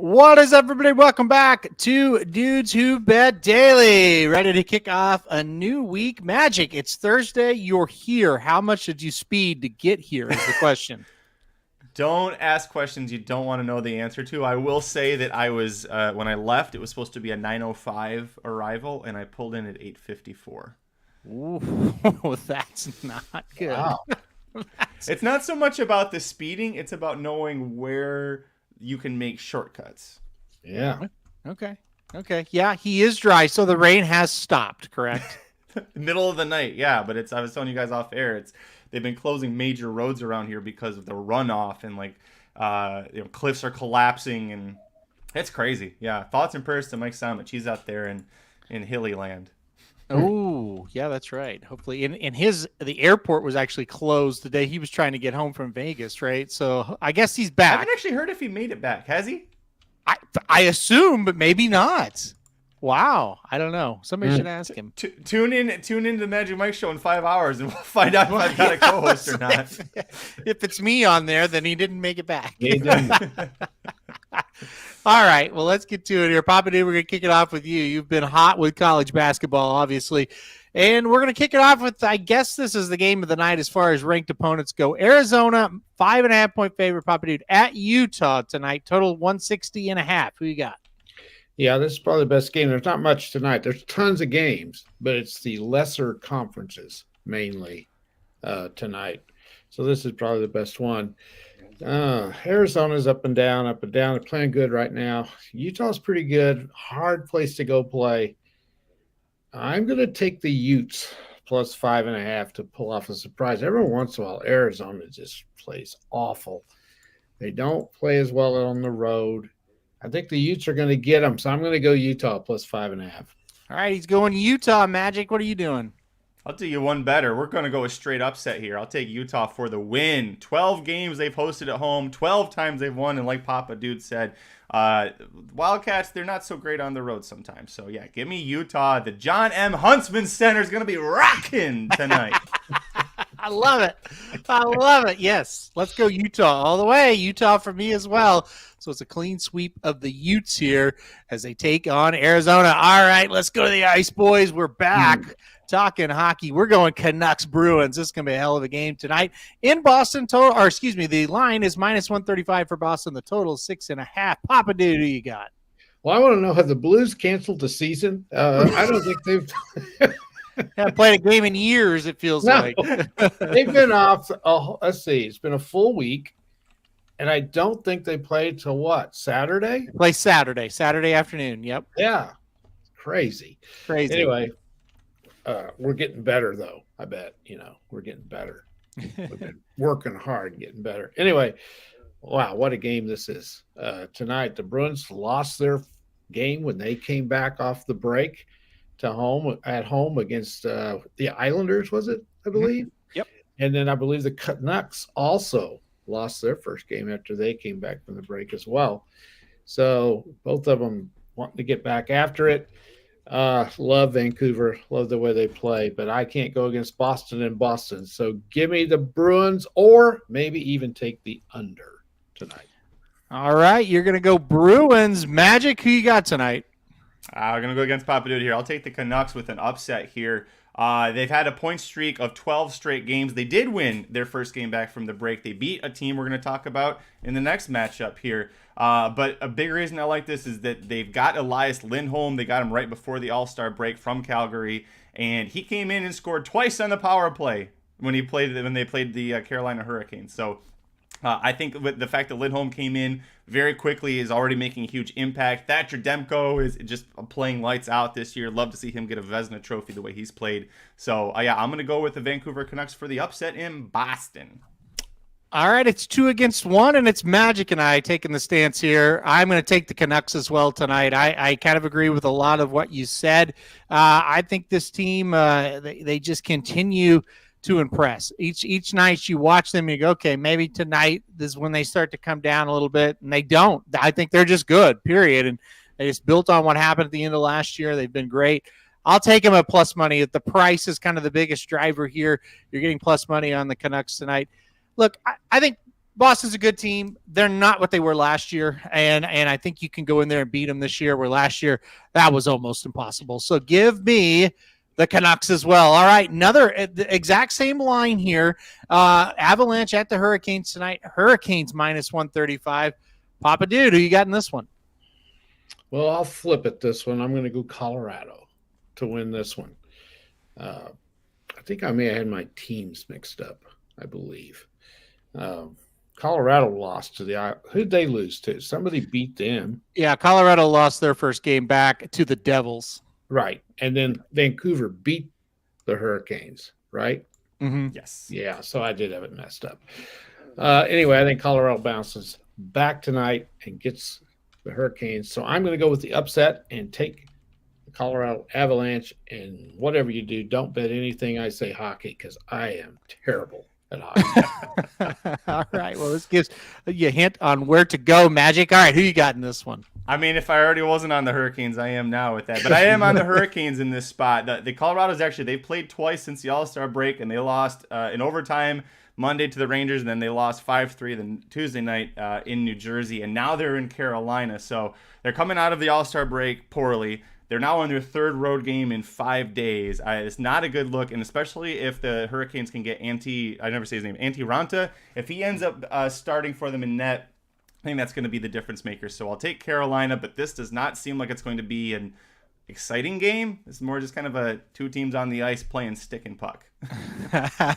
What is up, everybody? Welcome back to Dudes Who Bet Daily. Ready to kick off a new week. Magic, it's Thursday. You're here. How much did you speed to get here is the question. Don't ask questions you don't want to know the answer to. I will say that I was, when I left, it was supposed to be a 9:05 arrival, and I pulled in at 8:54. Ooh, that's not good. Wow. It's not so much about the speeding. It's about knowing where you can make shortcuts. Yeah. Okay. Yeah, he is dry, so the rain has stopped, correct? Middle of the night, yeah. But I was telling you guys off air, they've been closing major roads around here because of the runoff and cliffs are collapsing and it's crazy. Yeah. Thoughts and prayers to Mike Somich. He's out there in hilly land. Oh, yeah, that's right. Hopefully, the airport was actually closed the day he was trying to get home from Vegas, right? So I guess he's I back. haven't actually heard if he made it back. Has he? I assume, but maybe not. Wow, I don't know. Somebody should ask him. Tune in to the Magic Mike Show in 5 hours, and we'll find out if I've got a co-host or not. If it's me on there, then he didn't make it back. He didn't. All right, well, let's get to it here. Papa Dude, we're going to kick it off with you. You've been hot with college basketball, obviously. And we're going to kick it off with, I guess this is the game of the night as far as ranked opponents go. Arizona, 5.5-point favorite, Papa Dude, at Utah tonight. Total 160.5. Who you got? Yeah, this is probably the best game. There's not much tonight. There's tons of games, but it's the lesser conferences mainly tonight. So this is probably the best one. Arizona's up and down. They're playing good right now. Utah's pretty good. Hard place to go play. I'm going to take the Utes plus 5.5 to pull off a surprise. Every once in a while, Arizona just plays awful. They don't play as well on the road. I think the Utes are going to get them, so I'm going to go Utah plus 5.5. All right, he's going Utah. Magic, what are you doing? I'll do you one better. We're going to go a straight upset here. I'll take Utah for the win. 12 games they've hosted at home. 12 times they've won. And like Papa Dude said, Wildcats, they're not so great on the road sometimes. So, yeah, give me Utah. The John M. Huntsman Center is going to be rocking tonight. I love it. Yes, let's go Utah all the way. Utah for me as well. So it's a clean sweep of the Utes here as they take on Arizona. All right, let's go to the Ice Boys. We're back talking hockey. We're going Canucks Bruins. This is going to be a hell of a game tonight in Boston. The line is minus 135 for Boston. The total is 6.5. Papa Dude, who you got? Well, I want to know, have the Blues canceled the season? I don't think they've haven't played a game in years, it feels like. They've been off. Let's see. It's been a full week, and I don't think they played till what, Saturday? Play Saturday afternoon. Yep. Yeah. Crazy. Anyway, we're getting better, though. I bet, we're getting better. We've been working hard, getting better. Anyway, wow, what a game this is. Tonight, the Bruins lost their game when they came back off the break at home against the Islanders, was it, I believe? Yep. And then I believe the Canucks also lost their first game after they came back from the break as well. So both of them wanting to get back after it. Love Vancouver, love the way they play, but I can't go against Boston in Boston. So give me the Bruins, or maybe even take the under tonight. All right, you're going to go Bruins. Magic, who you got tonight? I'm going to go against Papa Dude here. I'll take the Canucks with an upset here. They've had a point streak of 12 straight games. They did win their first game back from the break. They beat a team we're going to talk about in the next matchup here. But a big reason I like this is that they've got Elias Lindholm. They got him right before the All-Star break from Calgary. And he came in and scored twice on the power play when they played the Carolina Hurricanes. So I think with the fact that Lindholm came in very quickly is already making a huge impact. Thatcher Demko is just playing lights out this year. Love to see him get a Vezina trophy the way he's played. So, yeah, I'm going to go with the Vancouver Canucks for the upset in Boston. All right, it's 2 against 1, and it's Magic and I taking the stance here. I'm going to take the Canucks as well tonight. I kind of agree with a lot of what you said. I think this team, they just continue to impress. Each night you watch them, you go, okay, maybe tonight this is when they start to come down a little bit, and they don't. I think they're just good, period. And they just built on what happened at the end of last year. They've been great. I'll take them at plus money. If the price is kind of the biggest driver here, you're getting plus money on the Canucks tonight. Look, I think Boston's a good team. They're not what they were last year, and I think you can go in there and beat them this year, where last year that was almost impossible. So give me the Canucks as well. All right, another exact same line here. Avalanche at the Hurricanes tonight. Hurricanes minus 135. Papa Dude, who you got in this one? Well, I'll flip it this one. I'm going to go Colorado to win this one. I think I may have had my teams mixed up, I believe. Colorado lost to who'd they lose to? Somebody beat them. Yeah, Colorado lost their first game back to the Devils. Right. And then Vancouver beat the Hurricanes, right? Mm-hmm. Yes. Yeah, so I did have it messed up. Anyway, I think Colorado bounces back tonight and gets the Hurricanes. So I'm going to go with the upset and take the Colorado Avalanche. And whatever you do, don't bet anything I say hockey, because I am terrible at hockey. All right. Well, this gives you a hint on where to go, Magic. All right, who you got in this one? I mean, if I already wasn't on the Hurricanes, I am now with that. But I am on the Hurricanes in this spot. The Colorado's actually, they played twice since the All-Star break, and they lost in overtime Monday to the Rangers, and then they lost 5-3 the Tuesday night in New Jersey, and now they're in Carolina. So they're coming out of the All-Star break poorly. They're now on their third road game in 5 days. It's not a good look, and especially if the Hurricanes can get I never say his name, Ranta. If he ends up starting for them in net, I think that's going to be the difference maker. So I'll take Carolina, but this does not seem like it's going to be an exciting game. It's more just kind of a two teams on the ice playing stick and puck.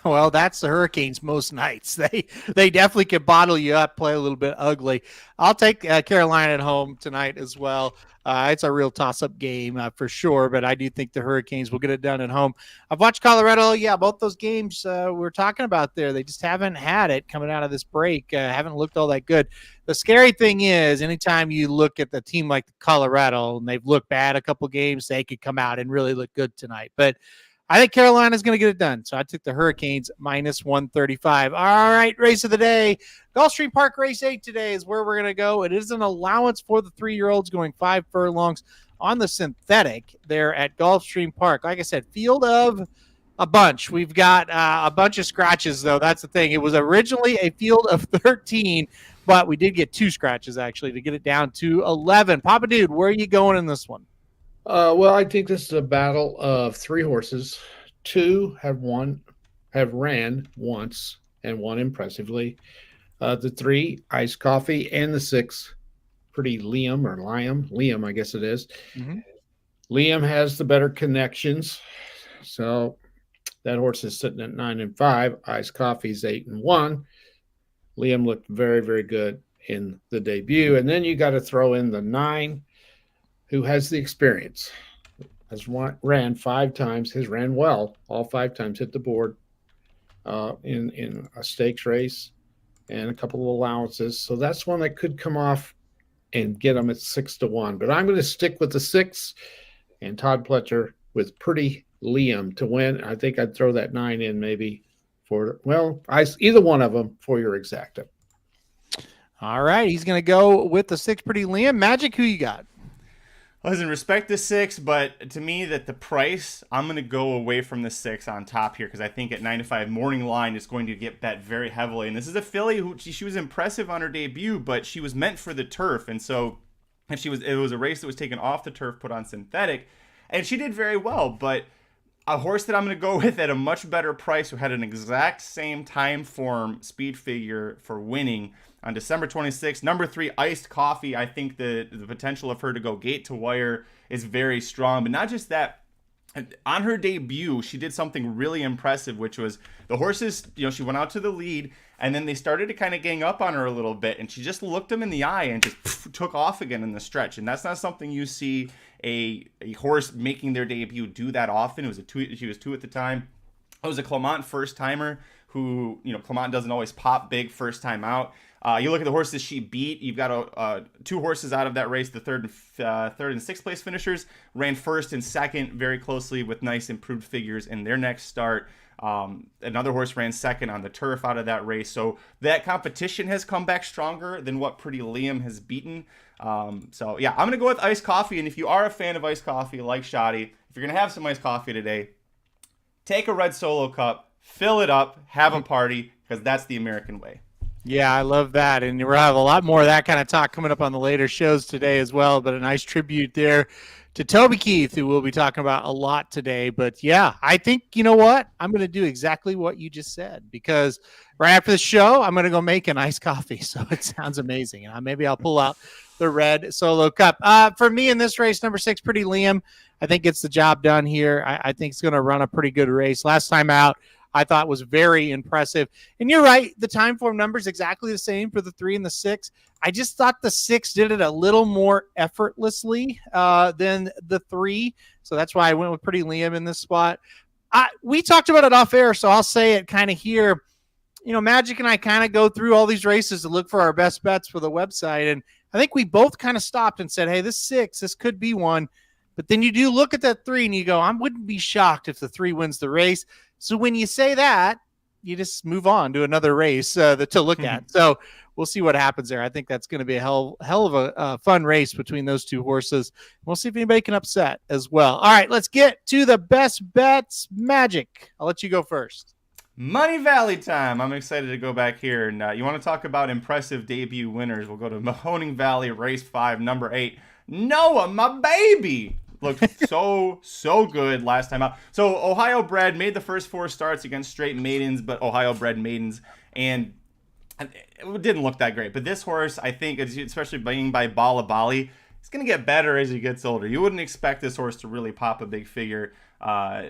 Well, that's the Hurricanes most nights. They definitely can bottle you up, play a little bit ugly. I'll take Carolina at home tonight as well. It's a real toss-up game for sure, but I do think the Hurricanes will get it done at home. I've watched Colorado. Yeah, both those games we're talking about there. They just haven't had it coming out of this break. Haven't looked all that good. The scary thing is, anytime you look at the team like Colorado, and they've looked bad a couple games, they could come out and really look good tonight. But I think Carolina's going to get it done. So I took the Hurricanes minus 135. All right, race of the day. Gulfstream Park Race 8 today is where we're going to go. It is an allowance for the 3-year-olds going 5 furlongs on the synthetic there at Gulfstream Park. Like I said, field of a bunch. We've got a bunch of scratches, though. That's the thing. It was originally a field of 13, but we did get 2 scratches, actually, to get it down to 11. Papa Dude, where are you going in this one? Well, I think this is a battle of 3 horses. 2 have ran once and won impressively. The 3, Iced Coffee, and the 6, Pretty Liam, I guess it is. Mm-hmm. Liam has the better connections, so that horse is sitting at 9-5. Iced Coffee's 8-1. Liam looked very, very good in the debut, and then you got to throw in the 9, who has the experience. Ran 5 times. Has ran well all 5 times. Hit the board in a stakes race and a couple of allowances. So that's one that could come off and get them at 6-1. But I'm going to stick with the 6 and Todd Pletcher with Pretty Liam to win. I think I'd throw that 9 in maybe for either one of them for your exacta. All right, he's going to go with the 6, Pretty Liam. Magic, who you got? Listen, respect the 6, but to me, that the price, I'm going to go away from the 6 on top here because I think at 9-5 morning line is going to get bet very heavily. And this is a filly who she was impressive on her debut, but she was meant for the turf. And so if it was a race that was taken off the turf, put on synthetic, and she did very well. But a horse that I'm going to go with at a much better price, who had an exact same time form speed figure for winning on December 26th, number 3, Iced Coffee. I think the potential of her to go gate to wire is very strong. But not just that, on her debut, she did something really impressive, which was the horses, she went out to the lead, and then they started to kind of gang up on her a little bit, and she just looked them in the eye and just took off again in the stretch. And that's not something you see a horse making their debut do that often. She was 2 at the time. It was a Clement first-timer who, Clement doesn't always pop big first time out. You look at the horses she beat. You've got 2 horses out of that race. The third and 6th place finishers ran first and second very closely with nice improved figures in their next start. Another horse ran second on the turf out of that race. So that competition has come back stronger than what Pretty Liam has beaten. I'm going to go with Iced Coffee. And if you are a fan of Iced Coffee like Shoddy, if you're going to have some iced coffee today, take a red Solo cup, fill it up, have a party, because that's the American way. Yeah, I love that. And we'll have a lot more of that kind of talk coming up on the later shows today as well. But a nice tribute there to Toby Keith, who we'll be talking about a lot today. But yeah, I think, you know what? I'm going to do exactly what you just said, because right after the show, I'm going to go make an iced coffee. So it sounds amazing. And maybe I'll pull out the red Solo Cup. For me in this race, number 6, Pretty Liam, I think gets the job done here. I think it's going to run a pretty good race. Last time out, I thought was very impressive. And you're right, the time form number is exactly the same for the 3 and the 6. I just thought the 6 did it a little more effortlessly than the 3. So that's why I went with Pretty Liam in this spot. We talked about it off air, so I'll say it kind of here. You know, Magic and I kind of go through all these races to look for our best bets for the website. And I think we both kind of stopped and said, hey, this 6, this could be one. But then you do look at that 3 and you go, I wouldn't be shocked if the 3 wins the race. So when you say that, you just move on to another race to look at. So we'll see what happens there. I think that's going to be a hell of a fun race between those 2 horses. We'll see if anybody can upset as well. All right, let's get to the best bets. Magic, I'll let you go first. Money Valley time. I'm excited to go back here. And you want to talk about impressive debut winners? We'll go to Mahoning Valley, race 5, number 8. Noah, my baby. Looked so good last time out. So Ohio bred, made the first 4 starts against straight maidens, but Ohio bred maidens, and it didn't look that great. But this horse, I think, especially being by Bala Bali, it's going to get better as he gets older. You wouldn't expect this horse to really pop a big figure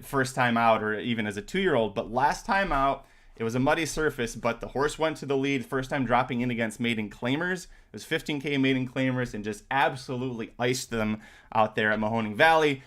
first time out or even as a 2-year-old. But last time out, it was a muddy surface, but the horse went to the lead, first time dropping in against maiden claimers. It was 15K maiden claimers and just absolutely iced them out there at Mahoning Valley.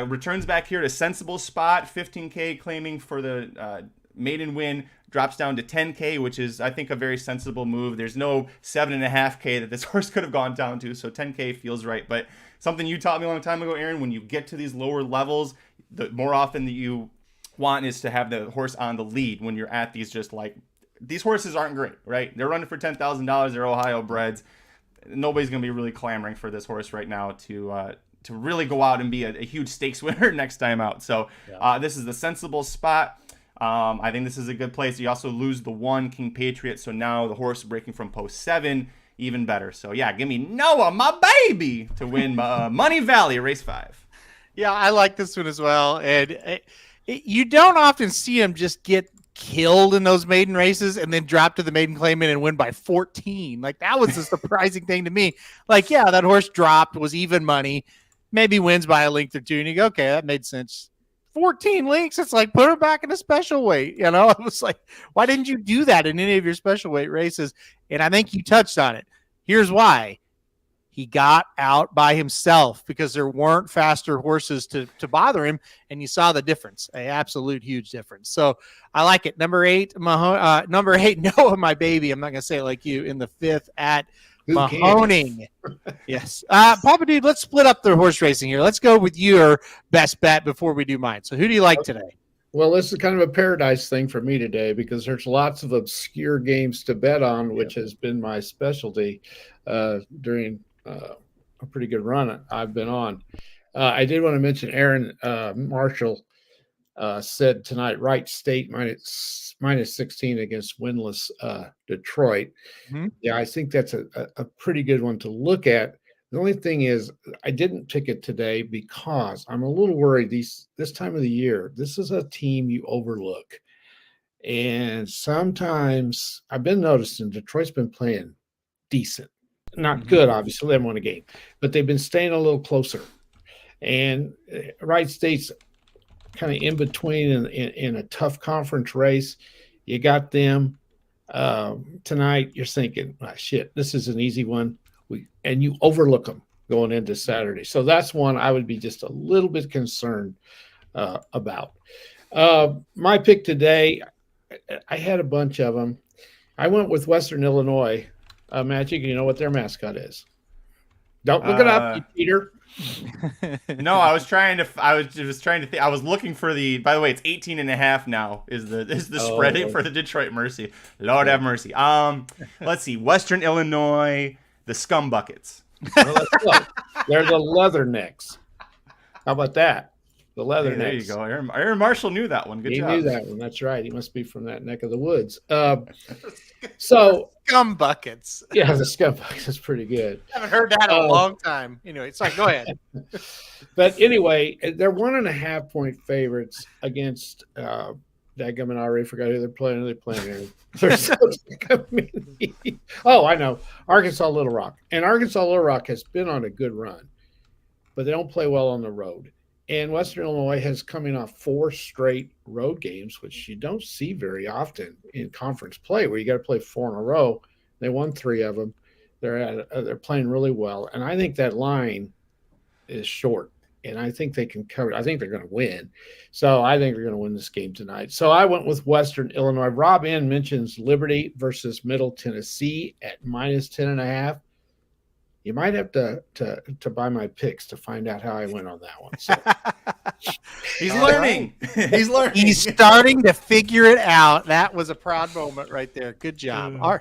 Returns back here to sensible spot, 15K claiming for the maiden win. Drops down to 10K, which is, I think, a very sensible move. There's no 7.5K that this horse could have gone down to, so 10K feels right. But something you taught me a long time ago, Aaron, when you get to these lower levels, the more often that you want is to have the horse on the lead when you're at these these horses aren't great, right? They're running for $10,000. They're Ohio breds. Nobody's going to be really clamoring for this horse right now to really go out and be a huge stakes winner next time out. So this is the sensible spot. I think this is a good place. You also lose the 1 King Patriot. So now the horse breaking from post 7, even better. So yeah, give me Noah, my baby, to win Money Valley, race 5. Yeah, I like this one as well. And you don't often see him just get killed in those maiden races and then drop to the maiden claimant and win by 14. Like, that was a surprising thing to me. Like, yeah, that horse dropped, was even money, maybe wins by a length or 2, and you go, okay, that made sense. 14 lengths, it's like, put her back in a special weight. You know, I was like, why didn't you do that in any of your special weight races? And I think you touched on it. Here's why. He got out by himself because there weren't faster horses to bother him, and you saw the difference, an absolute huge difference. So I like it. Number 8, Noah, my baby. I'm not going to say it like you, in the 5th at Mahoning. Yes. Papa Dude, let's split up the horse racing here. Let's go with your best bet before we do mine. So who do you like today? Well, this is kind of a paradise thing for me today because there's lots of obscure games to bet on, which has been my specialty during a pretty good run I've been on. I did want to mention Aaron Marshall said tonight, Wright State minus 16 against winless Detroit. Mm-hmm. Yeah, I think that's a pretty good one to look at. The only thing is I didn't pick it today because I'm a little worried this time of the year. This is a team you overlook. And sometimes I've been noticing Detroit's been playing decent. Not good, obviously. They haven't won a game. But they've been staying a little closer. And Wright State's kind of in between in a tough conference race. You got them tonight. You're thinking, shit, this is an easy one. And you overlook them going into Saturday. So that's one I would be just a little bit concerned about. My pick today, I had a bunch of them. I went with Western Illinois. Magic, you know what their mascot is? Don't look it up, you cheater. No, I was just trying to think. I was looking for the. By the way, it's 18.5 now. Is the spread for the Detroit Mercy? Lord have mercy. Let's see. Western Illinois, the Scum Buckets. Well, they're the Leathernecks. How about that? The Leathernecks. There you go. Aaron Marshall knew that one. Good he job. knew that one. That's right. He must be from that neck of the woods. So Scum buckets. yeah, the Scum Buckets is pretty good. I haven't heard that in a long time. Anyway, sorry, go ahead. But anyway, they're 1.5 point favorites against Dadgummit, I already forgot who they're playing. They're playing oh, I know. Arkansas Little Rock. And Arkansas Little Rock has been on a good run, but they don't play well on the road. And Western Illinois has coming off 4 straight road games, which you don't see very often in conference play, where you got to play 4 in a row. They won 3 of them. They're playing really well, and I think that line is short, and I think they can cover it. I think they're going to win. So I think they're going to win this game tonight. So I went with Western Illinois. Rob N mentions Liberty versus Middle Tennessee at -10.5. You might have to buy my picks to find out how I went on that one. So. He's learning. He's learning. He's starting to figure it out. That was a proud moment right there. Good job. All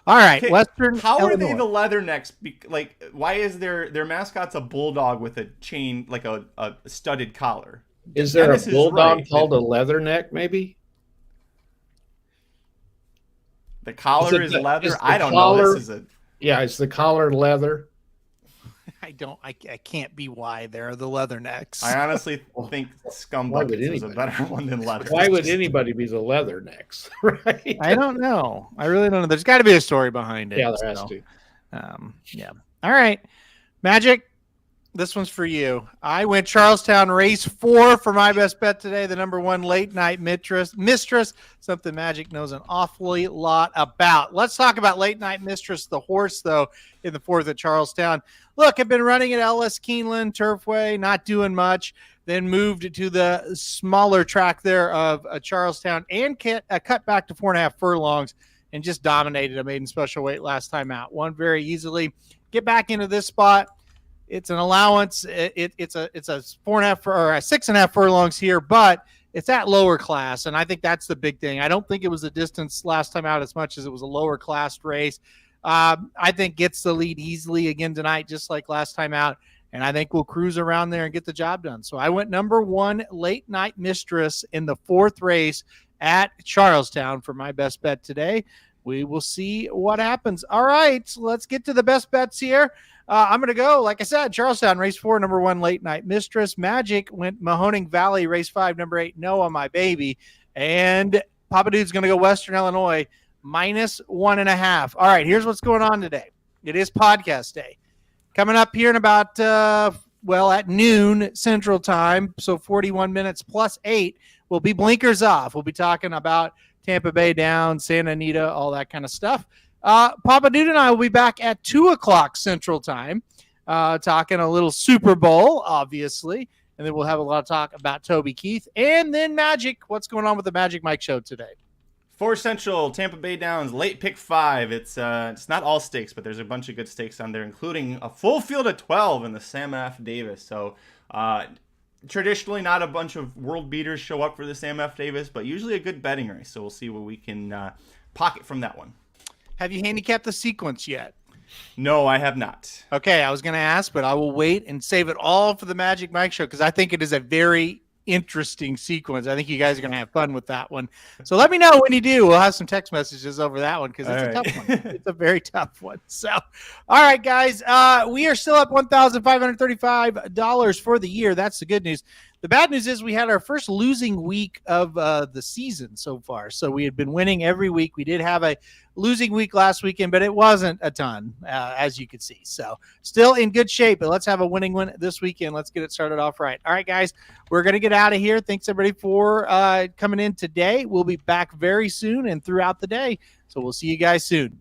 right. Okay, Western. How Illinois. are they the Leathernecks? Like, why is their mascot's a bulldog with a chain, like a studded collar? Is there Dennis a bulldog right. called a Leatherneck? Maybe. The collar is leather. Is the I don't collar, know. This is a. Yeah, it's the collar leather. I can't be why they're the Leathernecks. I honestly think Scum Buckets is a better one than Leather. Why would anybody be the Leathernecks? Right? I don't know. I really don't know. There's got to be a story behind it. Yeah, there has to. Yeah. All right. Magic, this one's for you. I went Charlestown race 4 for my best bet today. The number 1 late night mistress, something Magic knows an awfully lot about. Let's talk about late night mistress, the horse, though, in the 4th at Charlestown. Look, I've been running at LS Keeneland Turfway, not doing much. Then moved to the smaller track there of Charlestown and cut back to 4.5 furlongs and just dominated a maiden special weight last time out. Won very easily. Get back into this spot. It's an allowance. It's a 4.5 or 6.5 furlongs here, but it's at lower class, and I think that's the big thing. I don't think it was a distance last time out as much as it was a lower class race. I think gets the lead easily again tonight, just like last time out, and I think we'll cruise around there and get the job done. So I went number 1 late night mistress in the 4th race at Charlestown for my best bet today. We will see what happens. All right, so let's get to the best bets here. I'm going to go, like I said, Charlestown, race 4, number 1, late night mistress. Magic went Mahoning Valley, race 5, number 8, Noah, my baby. And Papa Dude's going to go Western Illinois, -1.5. All right, here's what's going on today. It is podcast day. Coming up here in about, at noon Central Time, so 41 minutes plus 8, will be Blinkers Off. We'll be talking about Tampa Bay down, Santa Anita, all that kind of stuff. Papa Dude and I will be back at 2 o'clock Central Time, talking a little Super Bowl, obviously, and then we'll have a lot of talk about Toby Keith. And then Magic, what's going on with the Magic Mike Show today? 4 Central, Tampa Bay Downs, late pick 5. It's not all stakes, but there's a bunch of good stakes on there, including a full field of 12 in the Sam F. Davis. So traditionally not a bunch of world beaters show up for the Sam F. Davis, but usually a good betting race. So we'll see what we can pocket from that one. Have you handicapped the sequence yet? No, I have not. Okay, I was going to ask, but I will wait and save it all for the Magic Mike Show because I think it is a very interesting sequence. I think you guys are going to have fun with that one. So let me know when you do. We'll have some text messages over that one because it's a tough one. It's a very tough one. So, all right, guys, we are still up $1,535 for the year. That's the good news. The bad news is we had our first losing week of the season so far. So we had been winning every week. We did have a losing week last weekend, but it wasn't a ton, as you could see. So still in good shape, but let's have a winning one this weekend. Let's get it started off right. All right, guys, we're going to get out of here. Thanks, everybody, for coming in today. We'll be back very soon and throughout the day. So we'll see you guys soon.